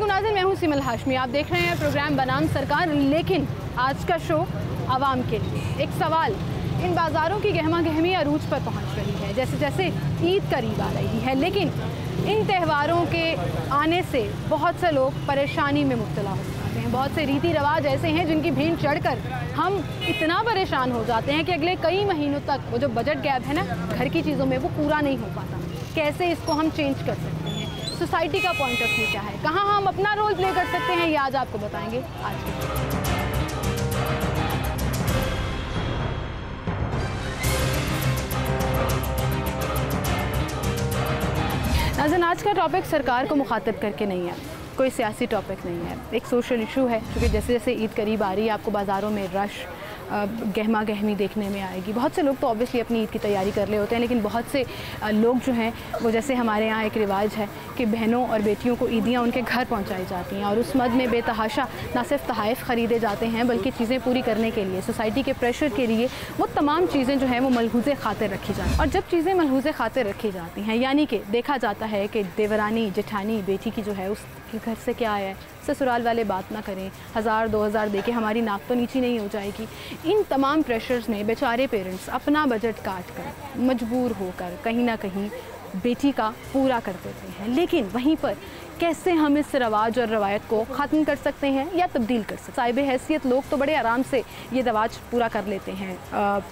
नाज़रीन, मैं हूँ सिमल हाशमी। आप देख रहे हैं प्रोग्राम बनाम सरकार। लेकिन आज का शो आवाम के लिए एक सवाल, इन बाज़ारों की गहमा गहमी अरूज पर पहुँच रही है जैसे जैसे ईद करीब आ रही है। लेकिन इन त्योहारों के आने से बहुत से लोग परेशानी में मुब्तला हो जाते हैं। बहुत से रीति रिवाज ऐसे हैं जिनकी भीड़ चढ़कर हम इतना परेशान हो जाते हैं कि अगले कई महीनों तक वो जो बजट गैप है ना घर की चीज़ों में, वो पूरा नहीं हो पाता। कैसे इसको हम चेंज कर सकते हैं, सोसाइटी का पॉइंट ऑफ व्यू क्या है, कहाँ हम अपना रोल प्ले कर सकते हैं, ये आज आपको बताएंगे आज के। नाज़रीन, आज का टॉपिक सरकार को मुखातिब करके नहीं है, कोई सियासी टॉपिक नहीं है, एक सोशल इशू है। क्योंकि जैसे जैसे ईद करीब आ रही है आपको बाज़ारों में रश, गहमा गहमी देखने में आएगी। बहुत से लोग तो ऑब्वियसली अपनी ईद की तैयारी कर रहे होते हैं, लेकिन बहुत से लोग जो हैं वो, जैसे हमारे यहाँ एक रिवाज है कि बहनों और बेटियों को ईदियाँ उनके घर पहुँचाई जाती हैं और उस मद में बेतहाशा ना सिर्फ तोहफ़े ख़रीदे जाते हैं बल्कि चीज़ें पूरी करने के लिए, सोसाइटी के प्रेशर के लिए वो तमाम चीज़ें जो हैं वो मलहूज़े खातिर रखी जाती हैं। और जब चीज़ें मलहूज़े खातिर रखी जाती हैं, यानी कि देखा जाता है कि देवरानी जेठानी बेटी की जो है उसके घर से क्या आया है, ससुराल वाले बात ना करें, 1000-2000 दे के हमारी नाक तो नीची नहीं हो जाएगी। इन तमाम प्रेशर्स में बेचारे पेरेंट्स अपना बजट काट कर मजबूर होकर कहीं ना कहीं बेटी का पूरा कर देते हैं। लेकिन वहीं पर कैसे हम इस रवाज और रवायत को ख़त्म कर सकते हैं या तब्दील कर सकते हैं। साहिब हैसियत लोग तो बड़े आराम से ये रवाज पूरा कर लेते हैं।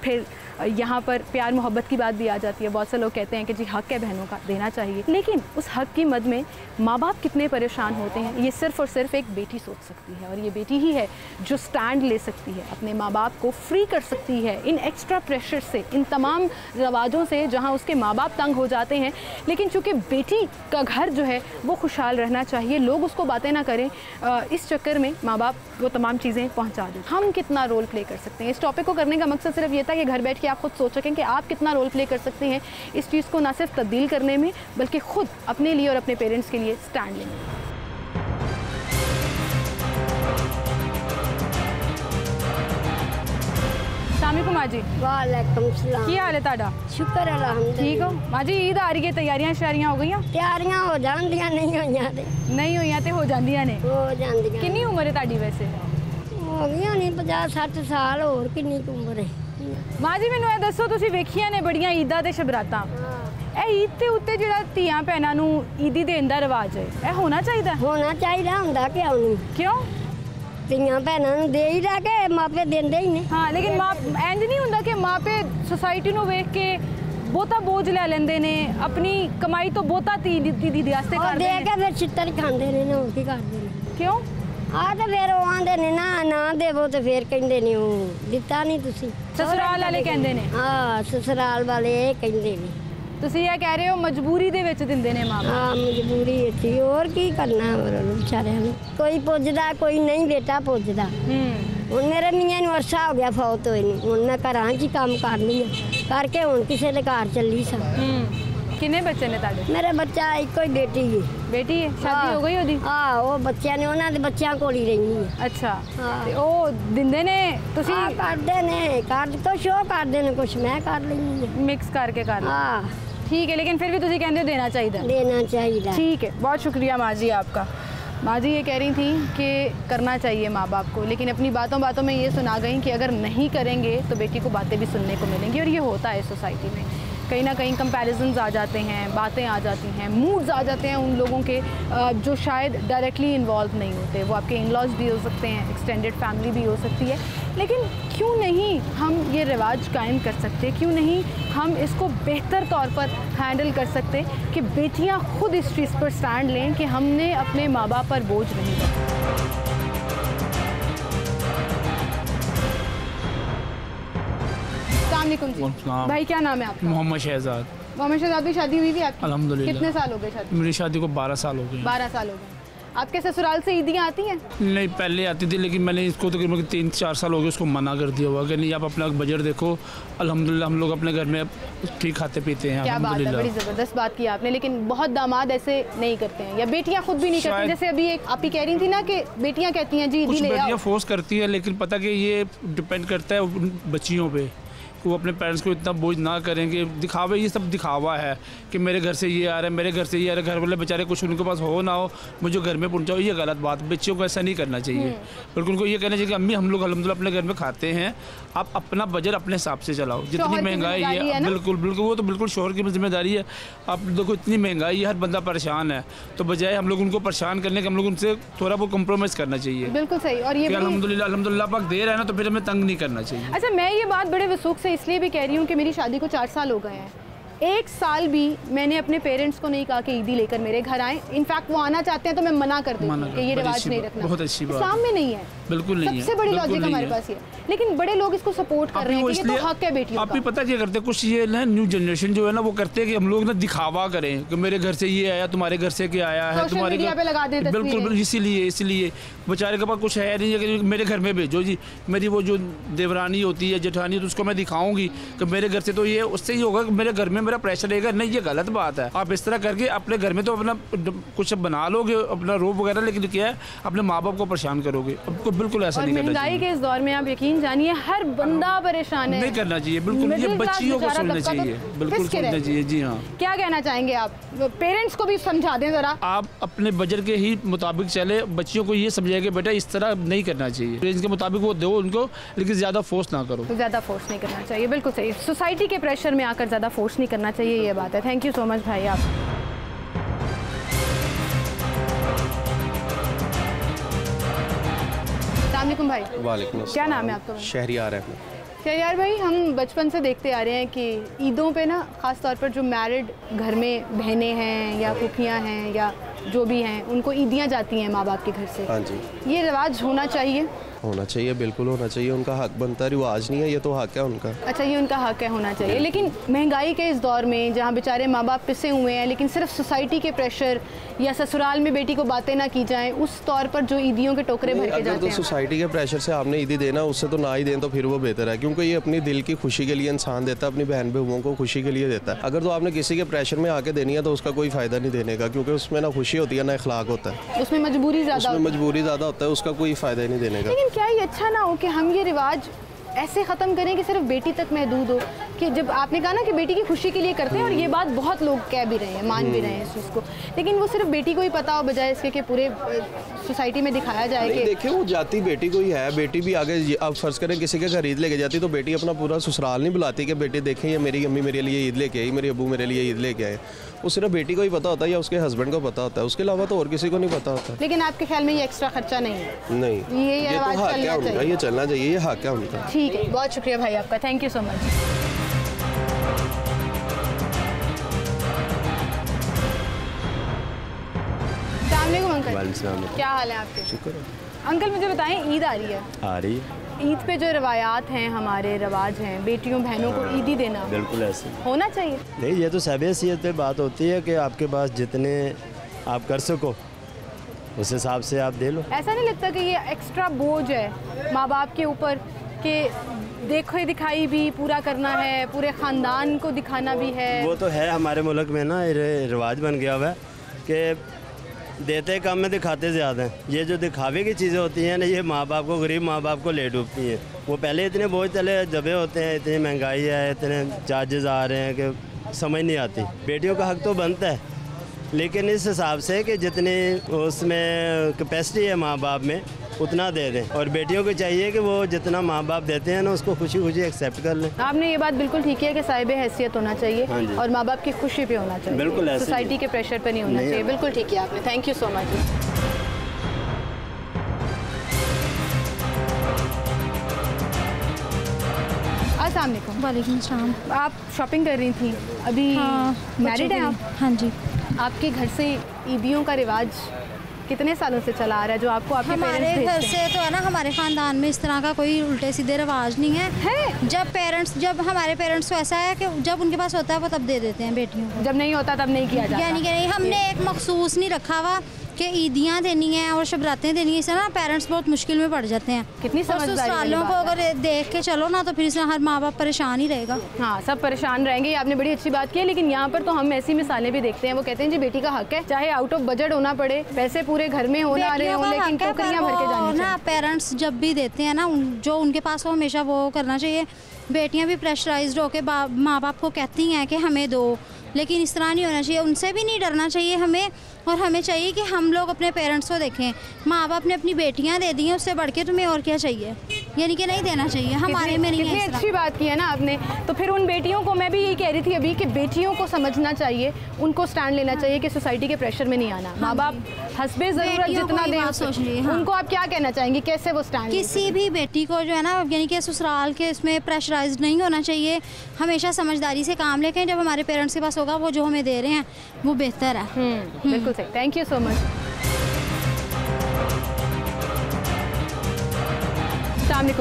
फिर यहाँ पर प्यार मोहब्बत की बात भी आ जाती है। बहुत से लोग कहते हैं कि जी हक़ है बहनों का, देना चाहिए, लेकिन उस हक़ की मद में माँ बाप कितने परेशान होते हैं ये सिर्फ़ और सिर्फ एक बेटी सोच सकती है। और ये बेटी ही है जो स्टैंड ले सकती है, अपने माँ बाप को फ्री कर सकती है इन एक्स्ट्रा प्रेशर से, इन तमाम रवाजों से जहाँ उसके माँ बाप तंग हो जाते हैं। लेकिन चूँकि बेटी का घर जो है वो खुशहाल रहना चाहिए, लोग उसको बातें ना करें, इस चक्कर में माँ बाप वो तमाम चीज़ें पहुँचा दें। हम कितना रोल प्ले कर सकते हैं? इस टॉपिक को करने का मकसद सिर्फ ये था कि घर बैठ के आप खुद सोच सकें कि आप कितना रोल प्ले कर सकते हैं इस चीज़ को ना सिर्फ तब्दील करने में बल्कि खुद अपने लिए और अपने पेरेंट्स के लिए स्टैंड लेने में। माँ जी वालेकुम सलाम। की हाल है ताड़ा? शुक्र अल्हम्दुलिल्लाह। ठीक हो माँ जी? ईद आ रही है, तैयारियां शारियां हो गई? तैयारियां हो जांदियां, नहीं होईयां ते नहीं होईयां ते हो जांदियां ने। हो जांदियां। कितनी उम्र है ताड़ी वैसे? हो गई नहीं 50-60 साल, और कितनी उम्र है माँ जी? मैनू दसो, तुसीं वेखियां ने बड़ियां ईदां ते शबरातां, ਇਹ ईद ਦੇ ਉੱਤੇ ਜਿਹੜਾ ਧੀਆਂ ਭੈਣਾਂ ਨੂੰ ਈਦੀ ਦੇਣ ਦਾ ਰਿਵਾਜ ਹੈ, ਇਹ ਹੋਣਾ ਚਾਹੀਦਾ? ਹੋਣਾ ਚਾਹੀਦਾ, ਹੁੰਦਾ ਕਿਉਂ ਨਹੀਂ? ਕਿਉਂ? ਧੀਆਂ ਭੈਣਾਂ ਨੂੰ ਦੇ ਹੀ ਲੈ ਕੇ ਮਾਪੇ ਦਿੰਦੇ ਹੀ ਨੇ। ਹਾਂ, ਲੇਕਿਨ ਮਾਂ ਇੰਜ ਨਹੀਂ ਹੁੰਦਾ ਕਿ ਮਾਪੇ ਸੋਸਾਇਟੀ ਨੂੰ ਵੇਖ ਕੇ ਬਹੁਤਾ ਬੋਝ ਲੈ ਲੈਂਦੇ ਨੇ, ਆਪਣੀ ਕਮਾਈ ਤੋਂ ਬਹੁਤਾ ਧੀ ਦੀ ਵਾਸਤੇ ਕਰਦੇ ਨੇ, ਦੇ ਕੇ ਫਿਰ ਛਿੱਤਰ ਖਾਂਦੇ ਨੇ ਨਾ, ਹੋਰ ਕੀ ਕਰਦੇ ਨੇ? ਕਿਉਂ? ਆ ਤੇ ਫਿਰ ਉਹ ਆਂਦੇ ਨੇ ਨਾ ਦੇਵੋ ਤੇ ਫਿਰ ਕਹਿੰਦੇ ਨੇ ਉਹ ਦਿੱਤਾ ਨਹੀਂ ਤੁਸੀਂ। ਸਸੁਰਾਲ ਵਾਲੇ ਕਹਿੰਦੇ ਨੇ? ਹਾਂ, ਸਸੁਰਾਲ ਵਾਲੇ ਇਹ ਕਹਿੰਦੇ ਨੇ। ਤੁਸੀਂ ਇਹ ਕਹਿ ਰਹੇ ਹੋ ਮਜਬੂਰੀ ਦੇ ਵਿੱਚ ਦਿੰਦੇ ਨੇ ਮਾਂ ਬਾਪ? ਹਾਂ, ਮਜਬੂਰੀ ਸੀ, ਹੋਰ ਕੀ ਕਰਨਾ ਹੋਰ ਵਿਚਾਰਿਆਂ ਨੂੰ। ਕੋਈ ਪੁੱਛਦਾ, ਕੋਈ ਨਹੀਂ ਬੇਟਾ ਪੁੱਛਦਾ। ਹੁਣ ਮੇਰੇ ਮੀਆਂ ਨੂੰ ਅਰਸਾ ਹੋ ਗਿਆ ਫੌਤ ਹੋਏ ਨੂੰ, ਹੁਣ ਮੈਂ ਘਰਾਂ 'ਚ ਹੀ ਕੰਮ ਕਰ ਲਈ ਕਰਕੇ ਹੁਣ ਕਿਸੇ ਦੇ ਘਰ ਚੱਲੀ ਸਾਂ। ਕਿੰਨੇ ਬੱਚੇ ਨੇ ਤੁਹਾਡੇ? ਮੇਰਾ ਬੱਚਾ ਇੱਕੋ ਹੀ ਬੇਟੀ ਹੈ। ਬੇਟੀ ਹੈ? ਸ਼ਾਦੀ ਹੋ ਗਈ ਉਹਦੀ? ਹਾਂ, ਉਹ ਬੱਚਿਆਂ ਨੇ ਉਹਨਾਂ ਦੇ ਬੱਚਿਆਂ ਕੋਲ ਹੀ ਰਹਿੰਦੀ ਹੈ। ਅੱਛਾ, ਤੇ ਉਹ ਦਿੰਦੇ ਨੇ? ਤੁਸੀਂ ਕਰਦੇ ਨੇ, ਕੁਛ ਉਹ ਕਰਦੇ ਨੇ, ਕੁਛ ਮੈਂ ਕਰ ਲੈਂਦੀ ਹਾਂ, ਮਿਕਸ ਕਰਕੇ ਕਰ ਲਓ। हाँ ठीक है, लेकिन फिर भी तुझे कहते हो देना चाहिए? देना चाहिए। ठीक है, बहुत शुक्रिया माँ जी आपका। माँ जी ये कह रही थी कि करना चाहिए माँ बाप को, लेकिन अपनी बातों बातों में ये सुना गई कि अगर नहीं करेंगे तो बेटी को बातें भी सुनने को मिलेंगी। और ये होता है सोसाइटी में, कहीं ना कहीं कंपैरिजन्स आ जाते हैं, बातें आ जाती हैं, मूड्स आ जाते हैं उन लोगों के जो शायद डायरेक्टली इन्वॉल्व नहीं होते। वो आपके इन-लॉज भी हो सकते हैं, एक्सटेंडेड फैमिली भी हो सकती है। लेकिन क्यों नहीं हम ये रिवाज कायम कर सकते, क्यों नहीं हम इसको बेहतर तौर पर हैंडल कर सकते कि बेटियां खुद इस चीज़ पर स्टैंड लें कि हमने अपने माँ बाप पर बोझ नहीं रखा। भाई क्या नाम है आपका? मोहम्मद शहजाद। मोहम्मद शहजाद की शादी हुई थी आपकी? अल्हम्दुलिल्लाह। कितने साल हो गए शादी? मेरी शादी को 12 साल हो गए। 12 साल हो गए। आपके ससुराल से ईदियाँ आती हैं? नहीं, पहले आती थी, लेकिन मैंने इसको तकरीबन 3-4 साल हो गए उसको मना कर दिया हुआ कि नहीं, आप अपना बजट देखो। अल्हम्दुलिल्लाह हम लोग अपने घर में ठीक खाते पीते हैं। क्या बात है, बड़ी ज़बरदस्त बात की आपने। लेकिन बहुत दामाद ऐसे नहीं करते हैं, या बेटियां खुद भी नहीं करती? जैसे अभी एक आप ही कह रही थी ना कि बेटियां कहती हैं जी ईदी ले आओ। बेटियां फोर्स करती है, लेकिन पता कि ये डिपेंड करता है बच्चियों पे। वो अपने पेरेंट्स को इतना बोझ ना करें कि दिखावे, ये सब दिखावा है कि मेरे घर से ये आ रहा है, मेरे घर से ये आ रहा है, घर वाले बेचारे कुछ उनके पास हो ना हो, मुझे घर में पहुँचाओ, ये गलत बात। बच्चियों को ऐसा नहीं करना चाहिए, बल्कि उनको ये कहना चाहिए कि अम्मी हम लोग अल्हम्दुलिल्लाह अपने घर में खाते हैं, आप अपना बजट अपने हिसाब से चलाओ। जितनी महंगाई है, बिल्कुल बिल्कुल, वो तो बिल्कुल शोहर की जिम्मेदारी है। आप देखो इतनी महंगाई है, हर बंदा परेशान है, तो बजाय हम लोग उनको परेशान करने के हम लोग उनसे थोड़ा बहुत कॉम्प्रोमाइज़ करना चाहिए। बिल्कुल सही। और ये अल्हम्दुलिल्लाह पाक दे रहा है ना, तो फिर हमें तंग नहीं करना चाहिए। अच्छा, मैं ये बात बड़े वसूख से इसलिए भी कह रही हूँ कि मेरी शादी को 4 साल हो गए हैं, 1 साल भी मैंने अपने पेरेंट्स को नहीं कहा कि ईदी लेकर मेरे घर आए। इनफैक्ट वो आना चाहते हैं तो मैं मना कर देती हूँ कि ये रिवाज नहीं रखना। बहुत अच्छी बात। इस्लाम में नहीं है, बिल्कुल नहीं है, सबसे बड़ी लॉजिक हमारे पास ये। लेकिन बड़े लोग इसको सपोर्ट कर रहे हैं कि ये तो हक है बेटियों का। आप भी पता क्या करते हैं, कुछ ये ना न्यू जनरेशन जो है ना, वो करते हैं कि हम लोग ना दिखावा करें कि मेरे घर से ये आया, तुम्हारे घर से क्या आया है, तुम्हारे घर पे लगा देते। बिल्कुल, इसीलिए बेचारे के पास कुछ है नहीं है कि मेरे घर में भेजो जी, मेरी वो जो देवरानी होती है, जेठानी, तो उसको मैं दिखाऊंगी कि मेरे घर से तो ये, उससे ही होगा कि मेरे घर में मेरा प्रेशर रहेगा। नहीं, ये गलत बात है। आप इस तरह करके अपने घर में तो अपना कुछ बना लोगे, अपना रोब वगैरह, लेकिन क्या है अपने माँ बाप को परेशान करोगे। आपको बिल्कुल ऐसा नहीं करना चाहिए। महंगाई के इस दौर में आप यकीन जानिए हर बंदा परेशान है, नहीं करना चाहिए, बिल्कुल। ये बच्चियों को सुनना चाहिए, बिल्कुल सुनना चाहिए। जी हाँ। क्या कहना चाहेंगे आप? पेरेंट्स को भी समझा दें जरा। आप अपने बजट के ही मुताबिक चले, बच्चियों को ये समझाइए कि बेटा इस तरह नहीं करना चाहिए, रेंज के मुताबिक वो दो उनको, लेकिन ज़्यादा फोर्स ना करो। ज़्यादा फोर्स नहीं करना चाहिए, बिल्कुल सही। सोसाइटी के प्रेशर में आकर ज़्यादा फोर्स नहीं करना चाहिए, ये बात है। थैंक यू सो मच भाई। आप अस्सलामुअलैकुम भाई। वालेकुम अस्सलाम। क्या नाम है आपका? शहरियार है। शहरियार भाई, हम बचपन से देखते आ रहे हैं कि ईदों पे ना ख़ास तौर पर जो मैरिड घर में बहनें हैं या फूफियाँ हैं या जो भी हैं, उनको ईदियाँ जाती हैं माँ बाप के घर से। हाँ जी। ये रिवाज होना चाहिए? होना चाहिए, बिल्कुल होना चाहिए। उनका हक बनता है, रिवाज नहीं है, ये तो हक है उनका। अच्छा, ये उनका हक है, होना चाहिए। लेकिन महंगाई के इस दौर में जहाँ बेचारे माँ बाप पिसे हुए हैं, लेकिन सिर्फ सोसाइटी के प्रेशर या ससुराल में बेटी को बातें ना की जाएं, उस तौर पर जो ईदियों के टोकरे भर के जाते हैं, हैं। सोसाइटी के प्रेशर से आपने ईदी देना, उससे तो ना ही दें तो फिर वो बेहतर है, क्योंकि ये अपनी दिल की खुशी के लिए इंसान देता है, अपनी बहन बहुओं को खुशी के लिए देता है। अगर तो आपने किसी के प्रेशर में आके देनी है तो उसका कोई फ़ायदा नहीं देने का, क्योंकि उसमें ना खुशी होती है ना इखलाक होता है, उसमें मजबूरी ज़्यादा होता है, उसका कोई फ़ायदा ही नहीं देने का। लेकिन क्या ये अच्छा ना हो कि हम ये रिवाज ऐसे ख़त्म करें कि सिर्फ बेटी तक महदूद हो? कि जब आपने कहा ना कि बेटी की खुशी के लिए करते हैं, और ये बात बहुत लोग कह भी रहे हैं, मान भी रहे हैं इस चीज़ को, लेकिन वो सिर्फ बेटी को ही पता हो बजाय इसके कि पूरे सोसाइटी में दिखाया जाए कि देखिए वो जाती बेटी को ही है। बेटी भी आगे, अब फर्ज करें किसी के घर ईद लेके जाती तो बेटी अपना पूरा ससुराल नहीं बुलाती कि बेटी देखें ये मेरी अम्मी मेरे लिए ईद लेके आई, मेरे अब्बू मेरे लिए ईद लेके आए। वो सिर्फ बेटी को ही पता होता है या उसके हस्बैंड को पता होता है, उसके अलावा तो और किसी को नहीं पता होता। लेकिन आपके ख्याल में ये एक्स्ट्रा खर्चा नहीं है? नहीं, ये तो हक है उनका, ये चलना चाहिए, ये हक है उनका। ठीक है, बहुत शुक्रिया भाई आपका, thank you so much. Uncle, क्या हाल है आपके? शुक्र है। अंकल मुझे बताएं, ईद आ रही है। आ रही है। ईद पे जो रवायात हैं, हमारे रवाज हैं, बेटियों बहनों को ईदी देना बिल्कुल ऐसे होना चाहिए। नहीं, ये तो सहबियत पे बात होती है कि आपके पास जितने आप कर सको उस हिसाब से आप दे लो। ऐसा नहीं लगता कि ये एक्स्ट्रा बोझ है माँ बाप के ऊपर कि देखो दिखाई भी पूरा करना है, पूरे ख़ानदान को दिखाना भी है? वो तो है, हमारे मुल्क में ना रिवाज बन गया हुआ है कि देते कम में दिखाते ज़्यादा हैं। ये जो दिखावे की चीज़ें होती हैं ना, ये माँ बाप को, गरीब माँ बाप को ले डूबती हैं। वो पहले इतने बोझ तले दबे होते हैं, इतनी महंगाई है, इतने चार्जेस आ रहे हैं कि समझ नहीं आती। बेटियों का हक तो बनता है, लेकिन इस हिसाब से कि जितनी उसमें कैपेसिटी है माँ बाप में उतना दे दें, और बेटियों को चाहिए कि वो जितना माँ बाप देते हैं ना उसको खुशी खुशी एक्सेप्ट कर लें। आपने ये बात बिल्कुल ठीक है कि साहिब हैसियत होना चाहिए। हाँ, और माँ बाप की खुशी पे होना चाहिए, बिल्कुल सोसाइटी के प्रेशर पे नहीं होना चाहिए। बिल्कुल ठीक है आपने, थैंक यू सो मच। अस्सलाम वालेकुम सलाम। आप शॉपिंग कर रही थी अभी? हाँ, मैरिड हैं आप? हाँ जी। आपके घर से ईदियों का रिवाज कितने सालों से चला आ रहा है, जो आपको आपके हमारे घर से तो है ना, हमारे ख़ानदान में इस तरह का कोई उल्टे सीधे रिवाज नहीं है। जब हमारे पेरेंट्स को ऐसा है कि जब उनके पास होता है वो तब दे देते हैं बेटियों को, जब नहीं होता तब नहीं किया जाता। यानी कि नहीं, हमने एक मखसूस नहीं रखा हुआ कि ईदियाँ देनी है और शबरातें देनी है, इससे ना पेरेंट्स बहुत मुश्किल में पड़ जाते हैं। कितनी समझदारी ससुरालों को अगर देख के चलो ना तो फिर इसमें हर माँ बाप परेशान ही रहेगा। हाँ, सब परेशान रहेंगे, आपने बड़ी अच्छी बात की है। लेकिन यहाँ पर तो हम ऐसी मिसालें भी देखते हैं, वो कहते हैं जी बेटी का हक है, चाहे आउट ऑफ बजट होना पड़े, पैसे पूरे घर में होना रहे हो, लेकिन टोकरियाँ भर के जानी ना। पेरेंट्स जब भी देते हैं ना, जो उनके पास हो हमेशा वो करना चाहिए। बेटियाँ भी प्रेशराइज्ड होकर माँ बाप को कहती हैं कि हमें दो, लेकिन इस तरह नहीं होना चाहिए। उनसे भी नहीं डरना चाहिए हमें, और हमें चाहिए कि हम लोग अपने पेरेंट्स को देखें। माँ बाप ने अपनी बेटियाँ दे दी हैं, उससे बढ़ के तुम्हें और क्या चाहिए, यानी कि नहीं देना चाहिए। हमारे में नहीं है। कितनी अच्छी बात की है ना आपने। तो फिर उन बेटियों को, मैं भी यही कह रही थी अभी, कि बेटियों को समझना चाहिए, उनको स्टैंड लेना चाहिए कि सोसाइटी के प्रेशर में नहीं आना। माँ बाप हस्बे ज़रूरत जितना दें, उनको आप क्या कहना चाहेंगे, कैसे वो स्टैंड? किसी भी बेटी को जो है ना, यानी कि ससुराल के इसमें प्रेशराइज नहीं होना चाहिए। हमेशा समझदारी से काम लेके, जब हमारे पेरेंट्स के पास होगा वो जो हमें दे रहे हैं वो बेहतर है। बिल्कुल सही, थैंक यू सो मच।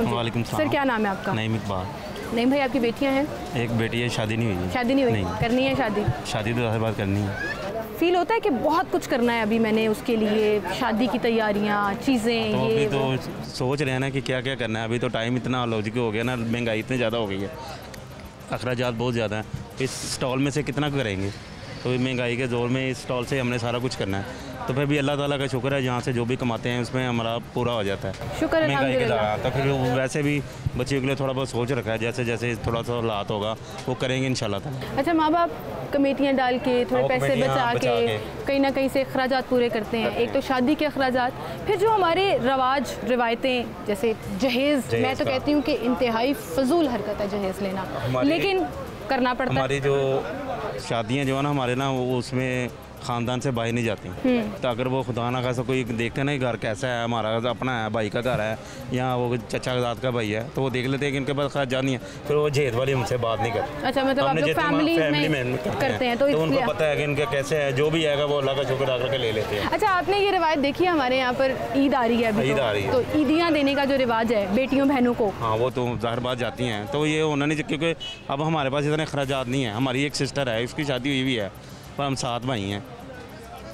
वालेकुम सर, क्या नाम है आपका? नईम इकबाल। नहीं भाई, आपकी बेटियां हैं? एक बेटी है, शादी नहीं हुई। शादी नहीं हुई? करनी है शादी? शादी तो हर बार करनी है। फील होता है कि बहुत कुछ करना है अभी मैंने उसके लिए, शादी की तैयारियां, चीज़ें, तो ये अभी तो सोच रहे हैं ना कि क्या क्या करना है। अभी तो टाइम इतना लॉजिक हो गया ना, महंगाई इतनी ज़्यादा हो गई है, अखराजात बहुत ज़्यादा है। इस स्टॉल में से कितना करेंगे? तो महंगाई के जोर में इस स्टॉल से हमने सारा कुछ करना है। तो फिर भी अल्लाह ताला का शुक्र है, जहाँ से जो भी कमाते हैं उसमें हमारा पूरा हो जाता है। शुक्र है, महंगाई के दौरान तो फिर वैसे भी बच्चियों के लिए थोड़ा बहुत सोच रखा है, जैसे जैसे थोड़ा सा हालात होगा वो करेंगे इंशाल्लाह ताला। अच्छा, माँ बाप कमेटियाँ डाल के, थोड़े पैसे बचा के कहीं ना कहीं से अखराजात पूरे करते हैं। एक तो शादी के अखराजात, फिर जो हमारे रवाज रिवायतें, जैसे जहेज़, मैं तो कहती हूँ कि इंतहाई फजूल हरकत है जहेज़ लेना, लेकिन करना पड़ता है। हमारी जो शादियाँ जो है ना हमारे ना, वो उसमें ख़ानदान से बाहर नहीं जाती। तो अगर वो खुदा ना खासा कोई देखते हैं ना घर कैसा है, हमारा अपना है, भाई का घर है, या वो चचा दाद का भाई है, तो वो देख लेते हैं कि इनके पास खर्च नहीं है, फिर वो जेद वाली हमसे बात नहीं करते। अच्छा, मतलब आप लोग फैमिली में करते हैं, तो उनको पता है कि इनका कैसे है, जो भी आएगा वो अल्लाह का शुक्र अदा करके ले लेते हैं। अच्छा, आपने ये रिवायत देखी है, हमारे यहाँ पर ईद आ रही है अभी, ईद आ रही है, तो ईदियाँ देने का जो रिवाज है बेटियों बहनों को, हाँ वो तो ज़ाहिर बात जाती हैं, तो ये होना नहीं, क्योंकि अब हमारे पास इतने खर्चात नहीं है। हमारी एक सिस्टर है, उसकी शादी हुई भी है, पर हम 7 भाई हैं।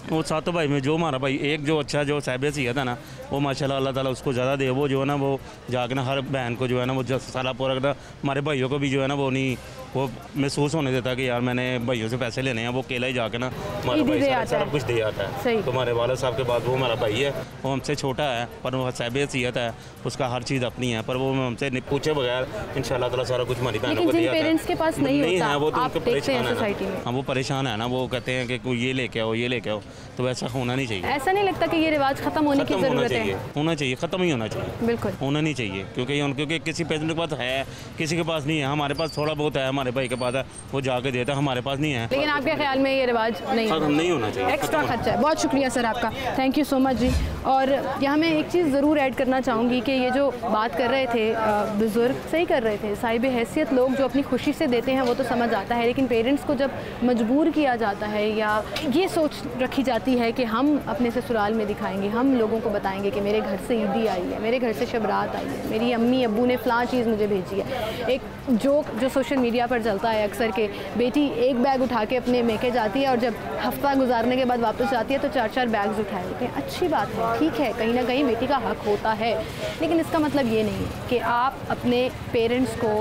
वो 7 भाई में जो हमारा भाई एक जो अच्छा जो साहिब सीयत है ना, वो माशाल्लाह अल्लाह ताला उसको ज़्यादा दे, वो जो है ना वो जाकर ना हर बहन को जो है ना वो सारा पूरा करता। हमारे भाइयों को भी जो है ना वो नहीं, वो महसूस होने देता कि यार मैंने भाइयों से पैसे लेने हैं, वो अकेला ही जाके ना हमारा भाई सारा कुछ दे आता है। तो हमारे वाला साहब के बाद वो हमारा भाई है, वो हमसे छोटा है पर वो साहिब सीयत है, उसका हर चीज़ अपनी है, पर वो हमसे पूछे बगैर इंशाल्लाह ताला सारा कुछ हमारी बहनों को दिया पेरेंट्स के पास नहीं है, वो तो उनको परेशान है। हाँ, वो परेशान है ना, वो कहते हैं कि ये लेके आओ, ये लेके आओ, तो ऐसा होना नहीं चाहिए। ऐसा नहीं लगता कि ये रिवाज खत्म होने की जरूरत है? होना चाहिए, खत्म ही होना चाहिए, बिल्कुल होना नहीं चाहिए, क्योंकि किसी पेरेंट के पास है, किसी के पास नहीं है। हमारे पास थोड़ा बहुत है, हमारे भाई के पास है, वो जाके देता है, हमारे पास नहीं है। लेकिन आपके ख्याल में ये रिवाज नहीं होना चाहिए, एक्स्ट्रा खर्चा है। बहुत शुक्रिया सर आपका, थैंक यू सो मच जी। और यहाँ मैं एक चीज़ ज़रूर ऐड करना चाहूँगी कि ये जो बात कर रहे थे बुज़ुर्ग, सही कर रहे थे, साहिब हैसियत लोग जो अपनी खुशी से देते हैं वो तो समझ आता है, लेकिन पेरेंट्स को जब मजबूर किया जाता है या ये सोच रखी जाती है कि हम अपने ससुराल में दिखाएंगे, हम लोगों को बताएंगे कि मेरे घर से ईदी आई है, मेरे घर से शबरात आई है, मेरी अम्मी अब्बू ने फ़लाँ चीज़ मुझे भेजी है। एक जोक जो सोशल मीडिया पर चलता है अक्सर के, बेटी एक बैग उठा के अपने मेके जाती है और जब हफ्ता गुजारने के बाद वापस जाती है तो 4-4 बैग्स उठाए होते हैं। अच्छी बात है, ठीक है, कहीं ना कहीं बेटी का हक होता है, लेकिन इसका मतलब ये नहीं है कि आप अपने पेरेंट्स को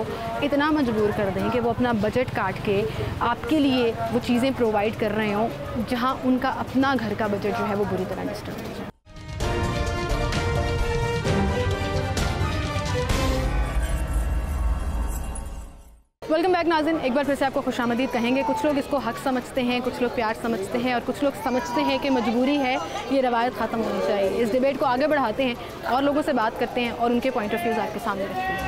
इतना मजबूर कर दें कि वो अपना बजट काट के आपके लिए वो चीज़ें प्रोवाइड कर रहे हों जहाँ उनका अपना घर का बजट जो है वो बुरी तरह डिस्टर्ब हो जाए। वेलकम बैक नाज़रीन, एक बार फिर से आपको खुशामदीद कहेंगे। कुछ लोग इसको हक समझते हैं, कुछ लोग प्यार समझते हैं और कुछ लोग समझते हैं कि मजबूरी है, ये रवायत ख़त्म होनी चाहिए। इस डिबेट को आगे बढ़ाते हैं और लोगों से बात करते हैं और उनके पॉइंट ऑफ व्यूज़ आपके सामने रखते हैं।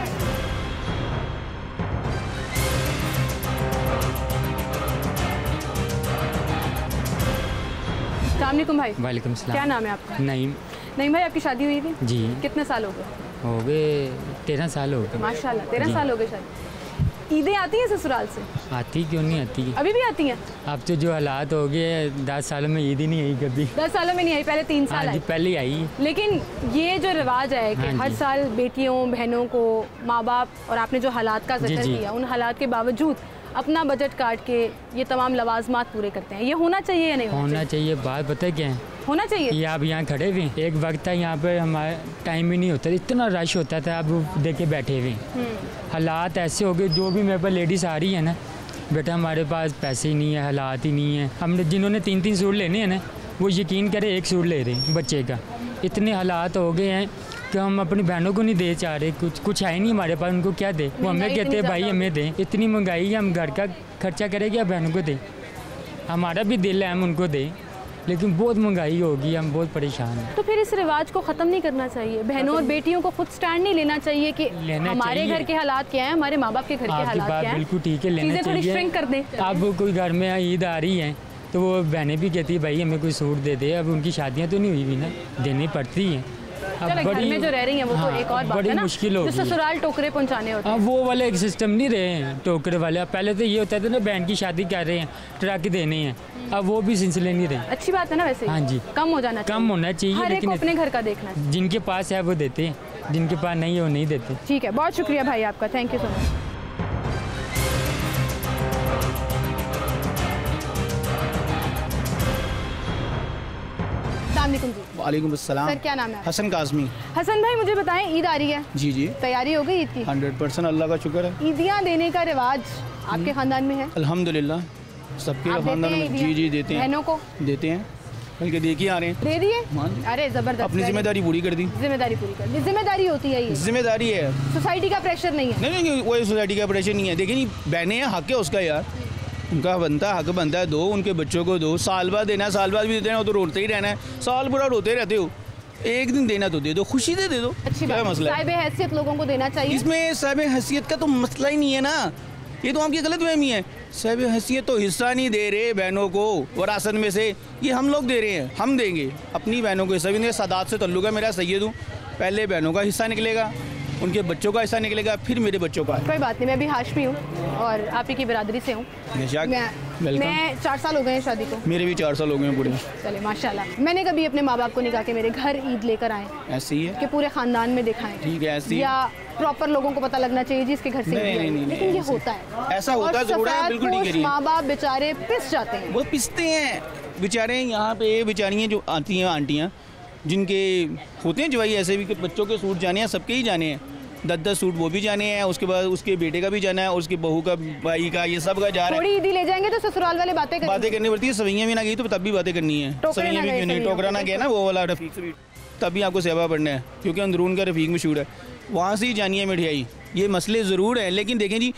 अस्सलामुअलैकुम भाई। वालेकुम सलाम। क्या नाम है आपका? नईम। नईम भाई, आपकी शादी हुई थी? जी। कितने साल हो गए? हो गए 13 साल हो गए। माशाल्लाह, 13 साल हो गए शादी। ईदें आती हैं ससुराल से? आती क्यों नहीं आती, अभी भी आती हैं। अब तो जो हालात हो गए 10 सालों में ईद ही नहीं आई कभी। 10 सालों में नहीं आई, पहले 3 साल आई। पहले आई। लेकिन ये जो रिवाज है कि हर साल बेटियों बहनों को माँ बाप, और आपने जो हालात का जिक्र किया, उन हालात के बावजूद अपना बजट काट के ये तमाम लवाजमात पूरे करते हैं। ये होना चाहिए या नहीं होना चाहिए? बात पता है क्या है, होना चाहिए। ये आप यहाँ खड़े हुए, एक वक्त था यहाँ पे हमारा टाइम ही नहीं होता, इतना रश होता था, अब देख के बैठे हुए। हालात ऐसे हो गए, जो भी मेरे पास लेडीज़ आ रही है ना, बेटा हमारे पास पैसे ही नहीं है, हालात ही नहीं है। हमने जिन्होंने 3-3 सूट लेने हैं ना, वो यकीन करें 1 सूट ले रहे हैं बच्चे का। इतने हालात हो गए हैं कि हम अपनी बहनों को नहीं दे चाह रहे, कुछ है ही नहीं हमारे पास, उनको क्या दे। वो हमें कहते हैं भाई हमें दें, इतनी महंगाई है, हम घर का खर्चा करेंगे या बहनों को दें? हमारा भी दिल है हम उनको दें, लेकिन बहुत महंगाई होगी, हम बहुत परेशान हैं। तो फिर इस रिवाज को ख़त्म नहीं करना चाहिए? बहनों और बेटियों को खुद स्टैंड नहीं लेना चाहिए कि हमारे घर के हालात क्या हैं, हमारे माँ बाप के घर के हालात क्या हैं? बिल्कुल ठीक है, लेना चाहिए। श्रिंक कर दें। अब कोई घर में ईद आ रही है तो वो बहनें भी कहती है भाई हमें कोई सूट दे दे। अब उनकी शादियाँ तो नहीं हुई भी ना, देनी पड़ती हैं। अब घर में जो रह रही हैं वो तो एक और बात है ना, मुश्किल हो, ससुराल टोकरे पहुंचाने होते हैं। अब वो वाले एक सिस्टम नहीं रहे हैं टोकरे वाले। पहले तो ये होता था ना, बहन की शादी कर रहे हैं ट्रक देने हैं, अब वो भी सिलसिले नहीं रहे। अच्छी बात है ना वैसे। हाँ जी, कम हो जाना चाहिए, कम होना चाहिए, हर एक को अपने घर का देखना चाहिए। जिनके पास है वो देते हैं, जिनके पास नहीं है वो नहीं देते। ठीक है, बहुत शुक्रिया भाई आपका, थैंक यू सो मच। वालेकुम अस्सलाम। सर क्या नाम है? हसन काज़मी। हसन भाई मुझे बताएं, ईद आ रही है। जी जी। तैयारी हो गई ईद की? 100% अल्लाह का शुक्र है। ईदियाँ देने का रिवाज आपके खानदान में है? अल्हम्दुलिल्लाह सबके खानदान में। जी जी देते हैं, बहनों को देते हैं, बल्कि देखिए आ रहे हैं। दे दिए? अरे जबरदस्त, अपनी जिम्मेदारी पूरी कर दी। जिम्मेदारी पूरी कर दी, जिम्मेदारी होती है ये, जिम्मेदारी है, सोसाइटी का प्रेशर नहीं है। नहीं वो सोसाइटी का प्रेशर नहीं है। देखिए नहीं, बहनें हैं, हक है उसका यार, उनका बनता हक बनता है, दो उनके बच्चों को दो। साल बाद देना है, साल बाद भी देते हैं, वो तो रोते ही रहना है, साल पूरा रोते रहते हो, एक दिन देना तो दे दो, खुशी से दे दो। अच्छी क्या मसला है? साहिब हैसियत लोगों को देना चाहिए। इसमें साहिब हैसियत का तो मसला ही नहीं है ना, ये तो आपकी गलत फहमी है। साहिब हैसियत तो हिस्सा नहीं दे रहे बहनों को वरासत में से, ये हम लोग दे रहे हैं, हम देंगे अपनी बहनों को हिस्सा भी नहीं। सादात से तल्लुक है मेरा, सैयद हूँ, पहले बहनों का हिस्सा निकलेगा, उनके बच्चों का हिस्सा निकलेगा, फिर मेरे बच्चों का। कोई बात नहीं, मैं भी हाशमी हूँ और आप ही की बिरादरी से हूँ। मैं 4 साल हो गए हैं शादी को। मेरे भी 4 साल हो गए हैं पूरे। चले माशाल्लाह। मैंने कभी अपने माँ बाप को नहीं कहा कि मेरे घर ईद लेकर आए, ऐसे ही है कि पूरे खानदान में दिखाएं, ठीक है, ऐसे या प्रॉपर लोगों को पता लगना चाहिए जिसके घर से नहीं, लेकिन ये होता है, ऐसा होता है ज़रूर है, बिल्कुल ठीक है। माँ बाप बेचारे पिस जाते हैं, वो पिसते हैं बेचारे। यहाँ पे बेचारियाँ जो आती हैं आंटियाँ, जिनके होते हैं जवाई, ऐसे भी बच्चों के सूट जाने हैं, सबके ही जाने हैं, 10-10 सूट वो भी जाने हैं, उसके बाद उसके बेटे का भी जाना है, उसकी बहू का, भाई का, ये सब का जा रहा है। थोड़ी ईदी ले जाएंगे तो ससुराल वाले बातें करनी पड़ती है। सवैयाँ भी ना गई तो तब भी बातें करनी है, सवैयाँ भी क्यों नहीं, टोकरा ना गया ना वो वाला रफीक से भी, तब भी आपको सेवा पढ़ना है, क्योंकि अंदरून का रफीक मशहूर है, वहाँ से ही जानी है मिठाई। ये मसले ज़रूर हैं, लेकिन देखें जी,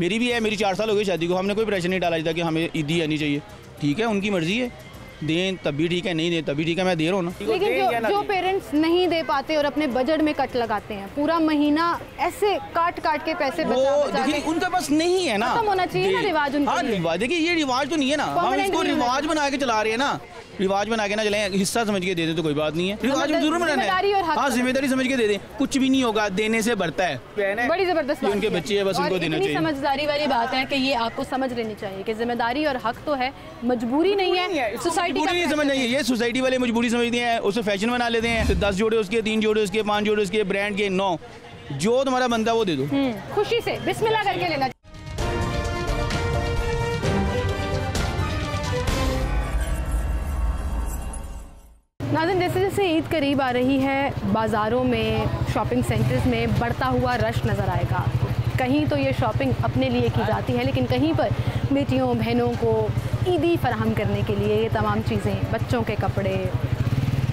मेरी भी है, मेरी 4 साल हो गए शादी को, हमने कोई प्रेशर नहीं डाला था कि हमें ईदी आनी चाहिए। ठीक है, उनकी मर्ज़ी है, दें तब भी ठीक है, नहीं दें तब भी ठीक है, मैं दे रहा हूँ ना। लेकिन जो पेरेंट्स नहीं दे पाते और अपने बजट में कट लगाते हैं, पूरा महीना ऐसे काट के पैसे देखिए उनके पास नहीं है ना, खत्म होना चाहिए ना रिवाज उनका। हाँ रिवाज, देखिए ये रिवाज तो नहीं है ना, हम इसको रिवाज बना के चला रहे हैं ना, रिवाज बना के ना चले, हिस्सा समझ के दे दे तो कोई बात नहीं है, रिवाज में जरूर बनाना है। हाँ जिम्मेदारी समझ के दे दे, कुछ भी नहीं होगा, देने से बढ़ता है। बड़ी जबरदस्त उनके बच्चे है, बस उनको देना चाहिए। समझदारी वाली बात है कि ये आपको समझ लेनी चाहिए कि जिम्मेदारी और हक तो है, मजबूरी नहीं है। सोसाइटी का नहीं समझ नहीं, ये सोसाइटी वाले मजबूरी समझती हैं, उसे फैशन बना लेते हैं, 10 जोड़े उसके, 3 जोड़े उसके, 5 जोड़े उसके, ब्रांड के 9, जो तुम्हारा बनता है वो दे दो, खुशी से बिस्मिल्लाह करके लेना। नाज़रीन, जैसे जैसे ईद करीब आ रही है, बाज़ारों में, शॉपिंग सेंटर्स में बढ़ता हुआ रश नज़र आएगा आपको। कहीं तो ये शॉपिंग अपने लिए की जाती है, लेकिन कहीं पर बेटियों बहनों को ईदी फराहम करने के लिए ये तमाम चीज़ें, बच्चों के कपड़े,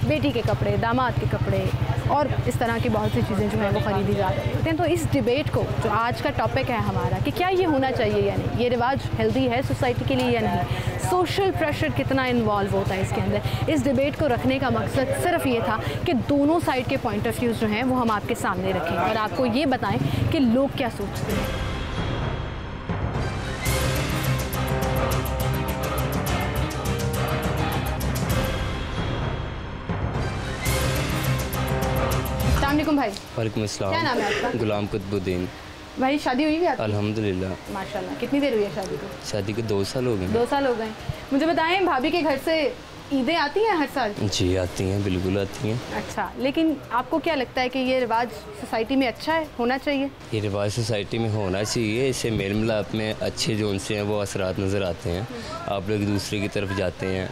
बेटी के कपड़े, दामाद के कपड़े और इस तरह की बहुत सी चीज़ें जो हैं वो ख़रीदी जा रही होती हैं। तो इस डिबेट को, जो आज का टॉपिक है हमारा, कि क्या ये होना चाहिए या नहीं, ये रिवाज हेल्दी है सोसाइटी के लिए या नहीं, सोशल प्रेशर कितना इन्वॉल्व होता है इसके अंदर, इस डिबेट को रखने का मकसद सिर्फ ये था कि दोनों साइड के पॉइंट ऑफ व्यूज़ जो हैं वो हम आपके सामने रखें और आपको ये बताएं कि लोग क्या सोचते हैं। भाई वालेकुम अस्सलाम। क्या नाम है आपका? गुलाम कुतुबुद्दीन। भाई शादी हुई है आपकी? अल्हम्दुलिल्लाह माशाल्लाह। कितनी देर हुई है शादी को? शादी को 2 साल हो गए। 2 साल हो गए। मुझे बताएं, भाभी के घर से ईदें आती हैं हर साल? जी आती हैं, बिल्कुल आती हैं। अच्छा, लेकिन आपको क्या लगता है कि ये रिवाज सोसाइटी में अच्छा है, होना चाहिए? ये रिवाज सोसाइटी में होना चाहिए, इससे मेल मिलाप में अच्छे जो उनसे हैं वो असरात नज़र आते हैं। आप लोग एक दूसरे की तरफ जाते हैं,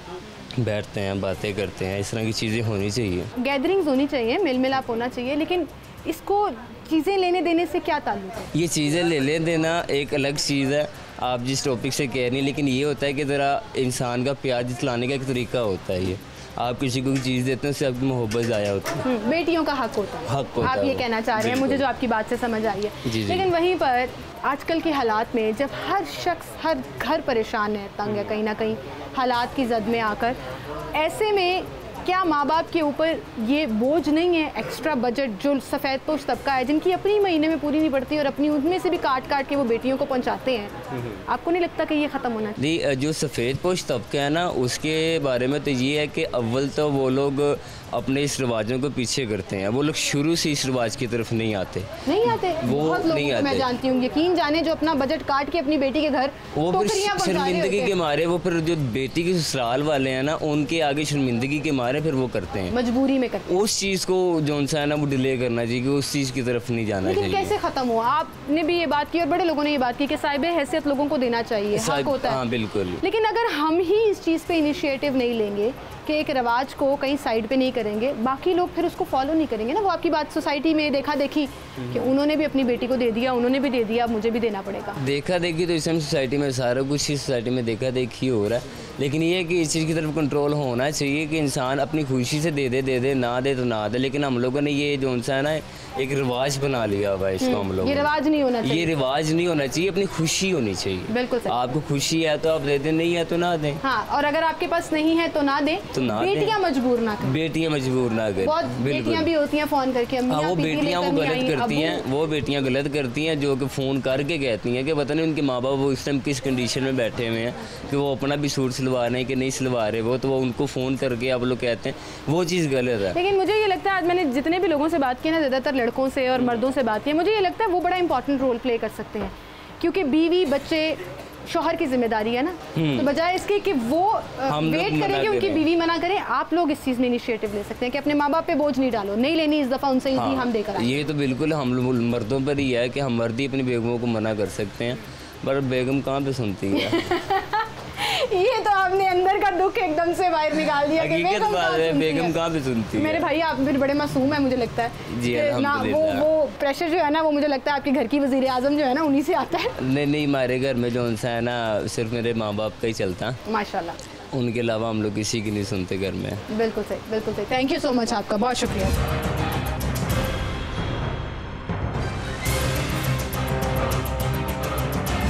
बैठते हैं, बातें करते हैं, इस तरह की चीज़ें होनी चाहिए। गैदरिंग्स होनी चाहिए, मेल मिलाप होना चाहिए, लेकिन इसको चीज़ें लेने देने से क्या ताल्लुक है? ये चीज़ें ले देना एक अलग चीज़ है, आप जिस टॉपिक से कह रही हैं, लेकिन ये होता है कि ज़रा इंसान का प्यार जितलाने का एक तरीका होता है। ये आप किसी को चीज़ देते हैं उससे आपकी मोहब्बत ज़ाया होती है। बेटियों का हक होता है, हक होता आप है ये कहना चाह रहे हैं, मुझे जो आपकी बात से समझ आई है। लेकिन वहीं पर आजकल के हालात में जब हर शख्स, हर घर परेशान है, तंग है कहीं ना कहीं हालात की जद में आकर, ऐसे में क्या माँ बाप के ऊपर ये बोझ नहीं है एक्स्ट्रा बजट जो सफ़ेद पोश तबका है जिनकी अपनी महीने में पूरी नहीं पड़ती और अपनी उनमें से भी काट काट के वो बेटियों को पहुँचाते हैं, आपको नहीं लगता कि ये ख़त्म होना चाहिए? नहीं, जो सफ़ेद पोश तबका है ना, उसके बारे में तो ये है कि अव्वल तो वो लोग अपने इस रिवाजों को पीछे करते हैं, वो लोग शुरू से इस रिवाज की तरफ नहीं आते। वो बहुत लोग मैं जानती हूँ, यकीन जाने जो अपना बजट काट के अपनी बेटी के घर वो फिर शर्मिंदगी के मारे, वो फिर जो बेटी के ससुराल वाले हैं ना, उनके आगे शर्मिंदगी के मारे फिर वो करते हैं, मजबूरी में करते हैं। उस चीज़ को जो उनसा है ना वो डिले करना चाहिए, उस चीज़ की तरफ नहीं जाना चाहिए। कैसे खत्म हुआ? आपने भी ये बात की और बड़े लोगों ने ये बात की कि साहिब हैसियत लोगों को देना चाहिए, हक होता है। हाँ बिल्कुल। लेकिन अगर हम ही इस चीज़ पे इनिशिएटिव नहीं लेंगे कि एक रिवाज को कहीं साइड पे नहीं करेंगे, बाकी लोग फिर उसको फॉलो नहीं करेंगे ना। वो आपकी बात सोसाइटी में देखा देखी कि उन्होंने भी अपनी बेटी को दे दिया, उन्होंने भी दे दिया, मुझे भी देना पड़ेगा। देखा देखी तो इस टाइम सोसाइटी में सारा कुछ ही सोसाइटी में देखा देखी हो रहा है, लेकिन ये है कि इस चीज़ की तरफ कंट्रोल होना चाहिए कि इंसान अपनी खुशी से दे दे, ना दे तो ना दे। लेकिन हम लोगों ने ये जो उनसा है ना एक रिवाज बना लिया हुआ है इसको, हम लोग ये रिवाज नहीं होना चाहिए, ये रिवाज नहीं होना चाहिए, अपनी खुशी होनी चाहिए। बिल्कुल सही। आपको खुशी है तो आप दे दें, नहीं है तो ना दें। हाँ, और अगर आपके पास नहीं है तो ना दें, तो ना बेटियां मजबूर ना करें, बेटियां मजबूर ना करें। बहुत बेटियां भी होती हैं फोन करके, हाँ वो बेटियां वो गलत करती हैं, वो बेटियां गलत करती हैं जो कि फ़ोन करके कहती हैं कि पता नहीं उनके माँ बाप वो इस टाइम किस कंडीशन में बैठे हुए हैं कि वो अपना भी सूट सिलवा रहे हैं कि नहीं सिलवा रहे वो, तो वो उनको फ़ोन करके आप लोग कहते हैं, वो चीज़ गलत है। लेकिन मुझे ये लगता है आज मैंने जितने भी लोगों से बात की ना, ज़्यादातर लड़कों से और मर्दों से बात की, मुझे ये लगता है वो बड़ा इंपॉर्टेंट रोल प्ले कर सकते हैं, क्योंकि बीवी बच्चे शौहर की जिम्मेदारी है ना। तो बजाय इसके कि वो वेट करें कि उनकी बीवी मना करे, आप लोग इस चीज़ में इनिशिएटिव ले सकते हैं कि अपने माँ बाप पे बोझ नहीं डालो, नहीं लेनी इस दफ़ा उनसे इतनी हम देकर आए। ये तो बिल्कुल हम मर्दों पर ही है कि हम मर्द ही अपनी बेगमों को मना कर सकते हैं, पर बेगम कहाँ पे सुनती है। ये तो आपने अंदर का दुख एकदम से बाहर निकाल दिया कि बेगम कहाँ पे सुनती है। मेरे भाई आप फिर बड़े मासूम है, मुझे लगता है जी ना, वो प्रेशर जो है ना वो मुझे लगता है आपके घर की वज़ीर आज़म जो है ना उन्हीं से आता है। नहीं हमारे घर में जो उनसा है ना सिर्फ मेरे माँ बाप का ही चलता है माशाल्लाह, उनके अलावा हम लोग किसी की नहीं सुनते घर में। बिल्कुल सही, बिल्कुल सही। थैंक यू सो मच, आपका बहुत शुक्रिया।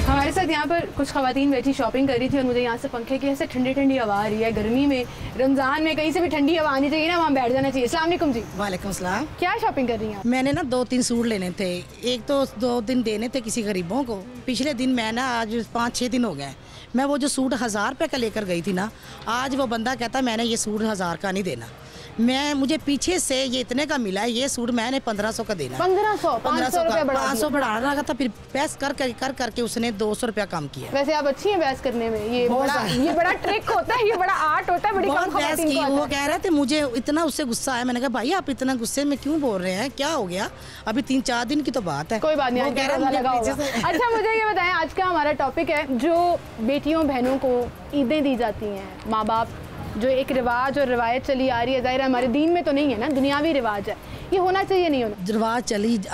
हमारे साथ यहाँ पर कुछ ख़वातीन बैठी शॉपिंग कर रही थी और मुझे यहाँ से पंखे की ऐसे ठंडी ठंडी हवा आ रही है। गर्मी में, रमज़ान में कहीं से भी ठंडी हवा आनी चाहिए ना, वहाँ बैठ जाना चाहिए। अस्सलाम वालेकुम जी। वालेकुम सलाम। क्या शॉपिंग कर रही हैं? मैंने ना 2-3 सूट लेने थे, एक तो 2 दिन देने थे किसी गरीबों को। पिछले दिन मैं ना आज 5-6 दिन हो गए, मैं वो जो सूट 1000 रुपये का लेकर गई थी ना, आज वो बंदा कहता मैंने ये सूट 1000 का नहीं देना। मुझे पीछे से ये इतने का मिला है, ये सूट मैंने 1500 का देना। 1500 500 बढ़ा रहा था, फिर बहस कर करके उसने 200 रुपया कम किया। वैसे आप अच्छी हैं बहस करने में, ये बड़ा ट्रिक होता है, ये बड़ा आर्ट होता है। बड़ी बहुत बहस की। वो कह रहे थे, मुझे इतना उससे गुस्सा आया, मैंने कहा भाई आप इतना गुस्से में क्यों बोल रहे हैं, क्या हो गया, अभी 3-4 दिन की तो बात है। कोई बात नहीं, अच्छा मुझे ये बताएं, आज का हमारा टॉपिक है जो बेटियों बहनों को ईदें दी जाती हैं, माँ बाप जो एक रिवाज और रिवायत चली आ रही है, ज़ाहिर हमारे दीन में तो नहीं है ना, दुनियावी रिवाज है, ये होना चाहिए नहीं होना? रिवाज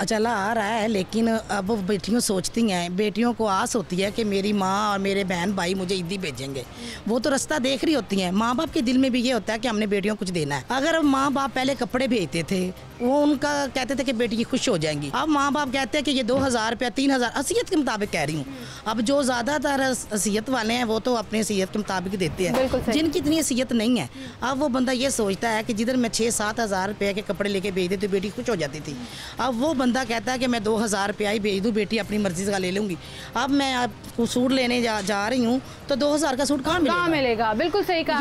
चला आ रहा है, लेकिन अब बेटियों सोचती हैं, बेटियों को आस होती है कि मेरी माँ और मेरे बहन भाई मुझे ईदी भेजेंगे, वो तो रास्ता देख रही होती हैं। माँ बाप के दिल में भी ये होता है कि हमने बेटियों को कुछ देना है। अगर माँ बाप पहले कपड़े भेजते थे, वो उनका कहते थे कि बेटी खुश हो जाएंगी, अब माँ बाप कहते हैं कि ये 2000 रुपया 3000, हैसियत के मुताबिक कह रही हूँ। अब जो ज़्यादातर हैसियत वाले हैं वो तो अपनी हैसियत के मुताबिक देते हैं, जिनकी इतनी हैसियत नहीं है, अब वो बंदा ये सोचता है कि जिधर मैं 6-7 हज़ार रुपये के कपड़े लेके भेज देती तो बेटी खुश हो जाती थी, अब वो बंदा कहता है कि मैं 2000 रुपया ही भेज दूँ, बेटी अपनी मर्जी से ले लूँगी। अब मैं आपको सूट लेने जा रही हूँ तो 2000 का सूट कहाँ मिलेगा? बिल्कुल सही कहा।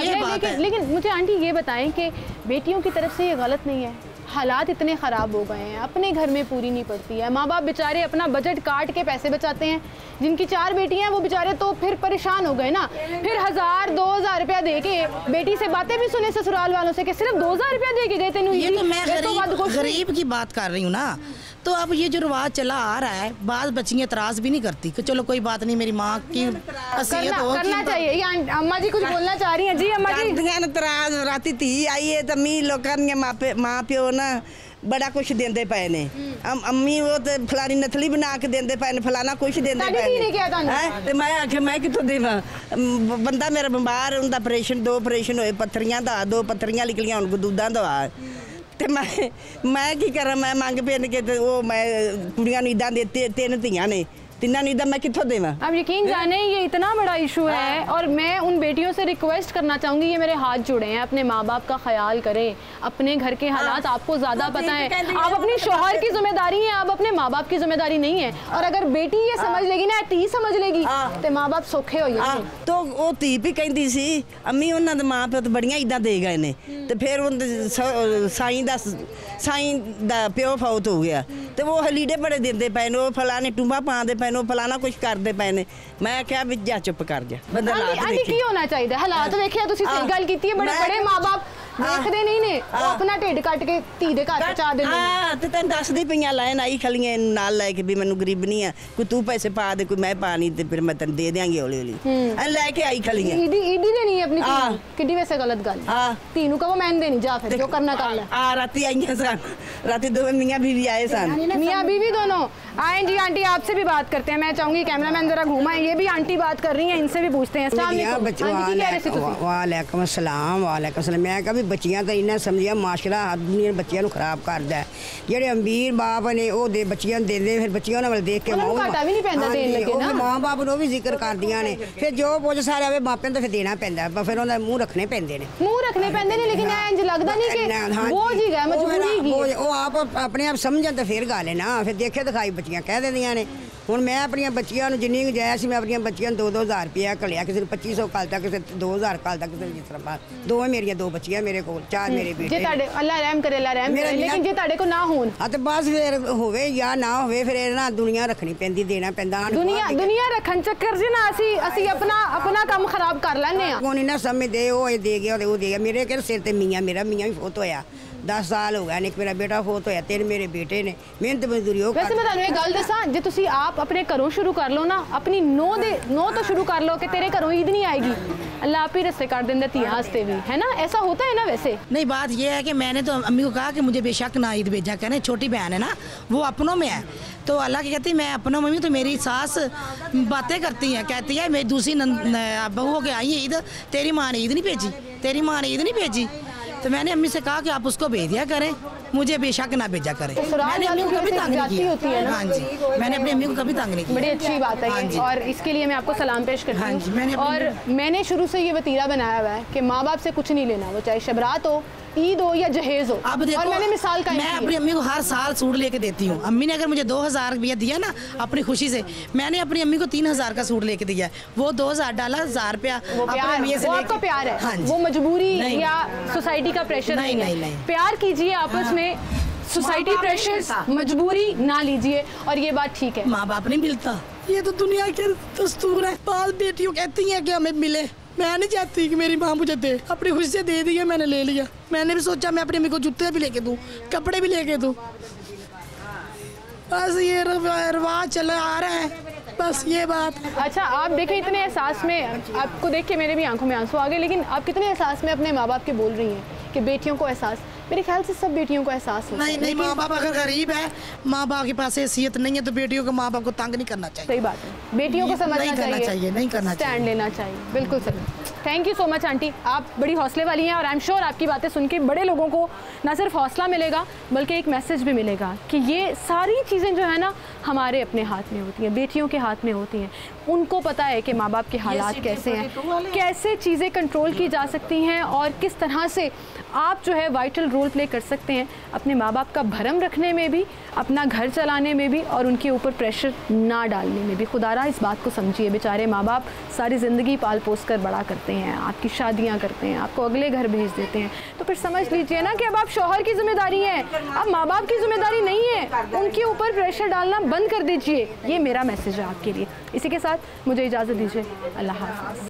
लेकिन मुझे आंटी ये बताएं कि बेटियों की तरफ से ये गलत नहीं है हालात इतने ख़राब हो गए हैं, अपने घर में पूरी नहीं पड़ती है। माँ बाप बेचारे अपना बजट काट के पैसे बचाते हैं। जिनकी 4 बेटियां हैं वो बेचारे तो फिर परेशान हो गए ना, फिर 1000-2000 रुपया दे के बेटी से बातें भी सुने ससुराल वालों से कि सिर्फ 2000 रुपया दे के गए तेनू। ये तो मैं गरीब की बात कर रही हूँ ना। तो अब ये जो रिवाज चला आ रहा है, बाद बच्चियाँ एतराज़ भी नहीं करती कि चलो कोई बात नहीं, मेरी माँ की करना चाहिए। ये अम्मा जी कुछ बोलना चाह रही हैं। जी अम्मा जी। एतराज़ राती धी आई है तो मी लोगों ने माँ प्यो ना बड़ा कुछ देंदे पे ने। अम्मी वो तो फलानी नथली बना के देंदे पे ने, फलाना कुछ देंदे पे ने। ते मैं आखे मैं कितों देवां? बंदा मेरा बीमार, उनका ऑपरेशन 2 ऑपरेशन होए, पत्थरियां दा 2 पत्थरियां निकलियां, उनको दूधा दवा। ते मैं की करा? मैं मंग पेन के वो मैं कुड़ियां नूं इदां दे 3 धीआं ने, 3 नीदा मैं कितों देवां? अब यकीन जाने ये इतना बड़ा इशू है और मैं उन बेटियों से रिक्वेस्ट करना चाहूँगी, ये मेरे हाथ जुड़े हैं, अपने माँ बाप का ख्याल करें। अपने घर के हालात आपको ज़्यादा पता है। आप अपनी शौहर की जिम्मेदारी है, आप अपने माँ बाप की जिम्मेदारी नहीं है। और अगर बेटी ये समझ लेगी ना, धी समझ लेगी तो माँ बाप सौखे हो जाएंगे। तो वो धी भी कहती सी अम्मी उन्होंने माँ प्यो तो बड़ियां इदां दे गए ने, तो फिर साईं दा प्यो फौत हो गया तो वो लीडे बड़े देंदे पे ने, वो फलाने टूंबा पाते पे ने, वो फलाना कुछ करते पे ने। मैं क्या भी जा चुप कर जा। आंटी की होना चाहिए हालात वेखिया तुसीं सही गल कीती है। बड़े माँ बाप देखते नहीं ने, वो अपना ढिड कट के धी दे घर पहुंचा देंदे। हां ते तैनूं दसदी पईयां लाइन आई खलियां नाल लै के भी मैनूं गरीब नहीं है, कोई तू पैसे पा दे, कोई मैं पा नहीं, ते फिर मैं तैनूं दे देंगी हौली हौली लेके आई खलियां। ईदी देनी है अपनी धी, किड्डी वैसे गलत गल। हां धी नूं कहो मैं देनी, जा फिर जो करना कर ले। राती आईयां सन, राती 2 मियां बीवी आए सन, मियां बीवी दोनों आए। जी आंटी आपसे भी बात करते हैं। मैं चाहूंगी कैमरामैन जरा घुमाएं, ये भी आंटी बात कर रही हैं, इनसे भी पूछते हैं। वालेकुम अस्सलाम। वालेकुम अस्सलाम। मैं कहा भी बच्चियां तो इन्ना समझिया माशरा दुनिया बच्चियां नूं खराब करदा है। जेड़े अमीर बाप ने वो दे बच्चियां देंदे, फिर बच्चियां उन्हां वल देख के मां बाप नूं भी जिक्र करदियां ने, फिर जो कुछ सारे आवे मापिਆਂ तो फिर देना पैंदा, फिर उन्हां मूंह रखने पैंदे ने, लेकिन इंज लगदा नहीं कि वो जी गए मजबूरी की वो आप अपने आप समझन तो फिर गल है ना। फिर देखे दिखाई बच्चियां कह दिंदियां ने। हुण मैं अपनी बच्चियां नूं जिन्नी गुंजाइश मैं अपनी बच्चियां 2-2000 रुपया घलिया, किसी 2500 घलता, किसी 2000 घलता, किसी जिस तरह। दो मेरियां 2 बच्चियां मेरे कोल, 4 मेरे बेटे। जे तुहाडे अल्लाह रहम करे लेकिन जे तुहाडे को ना होण तो बस फिर होवे या ना होवे, फिर ना दुनिया रखनी पैंदी, देना पैंदा। दुनिया रखन चक्कर च ना असी अपना काम खराब कर लैने आ। कोई ना समझदे वो दे गया वो दे गया। मेरे के सिर ते मियां, मेरा मियां भी फौत होया, 10 साल हो गए। एक मेरा बेटा फौत होया, 3 मेरे बेटे ने। मेहनत मजदूरी हो। वैसे मैं तुहानू एक गल दसां, जे तुसी आप अपने घरों शुरू कर लो ना, अपनी नौ तो शुरू कर लो कि तेरे घरों ईद नहीं आएगी, अल्लाह आप ही रस्ते कर देंगे धीआं वास्ते भी, है ना? ऐसा होता है ना? वैसे नहीं, बात ये है कि मैंने तो अम्मी को कहा कि मुझे बेशक ना ईद भेजा करें, छोटी बहन है ना, वो अपनों में है। तो अल्लाह की कहती मैं अपनों में भी, तो मेरी सास बातें करती हैं, कहती है मेरी दूसरी बहू हो के आई है ईद, तेरी माँ ने ईद नहीं भेजी, तेरी माँ ने ईद नहीं भेजी। तो मैंने अम्मी से कहा कि आप उसको भेज दिया करें, मुझे बेशक ना भेजा करें। मैंने अम्मी को कभी तंग नहीं किया। हाँ जी, मैंने अपनी अम्मी को कभी तंग नहीं किया। बड़ी अच्छी बात है ये, और इसके लिए मैं आपको सलाम पेश करती हूँ। और मैंने शुरू से ये वतीरा बनाया हुआ है कि माँ बाप से कुछ नहीं लेना, वो चाहे शबरात हो, ईद हो या जहेज हो। अब देखो, और मैंने मिसाल का मैं अपनी अम्मी को हर साल सूट लेके देती हूँ। अम्मी ने अगर मुझे 2000 रुपया दिया ना अपनी खुशी से, मैंने अपनी अम्मी को 3000 का सूट लेके दिया। वो 2000 डाला, 1000 रुपया आपका प्यार है, वो मजबूरी या सोसाइटी का प्रेशर नहीं है। प्यार कीजिए आपस में, सोसाइटी प्रेशर मजबूरी ना लीजिए, और ये बात ठीक है। माँ बाप नहीं मिलता, ये तो दुनिया के दस्तूर है। बाल बेटियों कहती हैं कि हमें मिले, मैं नहीं चाहती कि मेरी माँ मुझे दे, अपनी खुशी से दे दिया, मैंने ले लिया। मैंने भी सोचा मैं अपनी अम्मी को जूते भी लेके दूँ, कपड़े भी लेके दूँ। बस ये रिवाज चला आ रहा है, बस ये बात। अच्छा, आप देखें इतने एहसास में, आपको देख के मेरे भी आंखों में आंसू आ गए, लेकिन आप कितने एहसास में अपने माँ बाप के बोल रही हैं कि बेटियों को एहसास, मेरे ख्याल से सब बेटियों को एहसास होता है। नहीं, माँ बाप अगर गरीब है, माँ बाप के पास हैसियत नहीं है, तो बेटियों को माँ बाप को तंग नहीं करना चाहिए। सही बात है, बेटियों को समझना चाहिए, नहीं करना चाहिए, स्टैंड लेना चाहिए। बिल्कुल सही। Thank you so much aunty, आप बड़ी हौसले वाली हैं, और आई एम श्योर आपकी बातें सुन के बड़े लोगों को ना सिर्फ हौसला मिलेगा बल्कि एक मैसेज भी मिलेगा कि ये सारी चीज़ें जो है ना हमारे अपने हाथ में होती हैं, बेटियों के हाथ में होती हैं। उनको पता है कि माँ बाप के हालात कैसे हैं, कैसे चीज़ें कंट्रोल की जा सकती हैं, और किस तरह से आप जो है वाइटल रोल प्ले कर सकते हैं अपने माँ बाप का भरम रखने में भी, अपना घर चलाने में भी, और उनके ऊपर प्रेशर ना डालने में भी। खुदारा इस बात को समझिए, बेचारे माँ बाप सारी ज़िंदगी पाल पोस कर बड़ा करते हैं। हैं, आपकी शादियाँ करते हैं, आपको अगले घर भेज देते हैं, तो फिर समझ लीजिए ना कि अब आप शौहर की जिम्मेदारी है, अब माँ बाप की जिम्मेदारी नहीं है, उनके ऊपर प्रेशर डालना बंद कर दीजिए। ये मेरा मैसेज है आपके लिए। इसी के साथ मुझे इजाज़त दीजिए, अल्लाह हाफ़िज़।